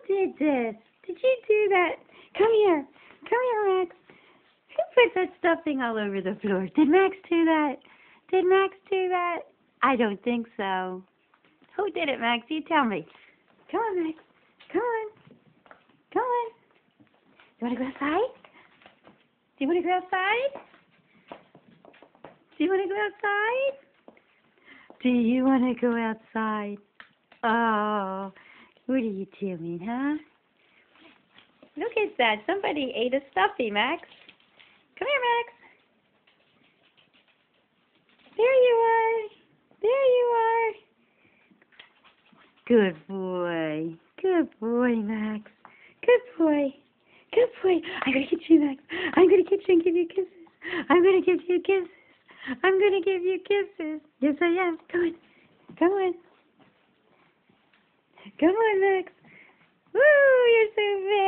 did this? Did you do that? Come here. Come here, Max. Who put that stuffing all over the floor? Did Max do that? Did Max do that? I don't think so. Who did it, Max? You tell me. Come on, Max. Come on. Come on. You want to go outside? Do you want to go outside? Do you want to go outside? Do you want to go outside? Oh, what are you doing, huh? Look at that. Somebody ate a stuffy, Max. Come here, Max. There you are. There you are. Good boy. Good boy, Max. Good boy. Good boy. I'm going to get you, Max. I'm going to get you and give you kisses. I'm going to give you kisses. I'm going to give you kisses. Yes, I am. Come on. Come on. Come on, Max. Woo, you're so bad.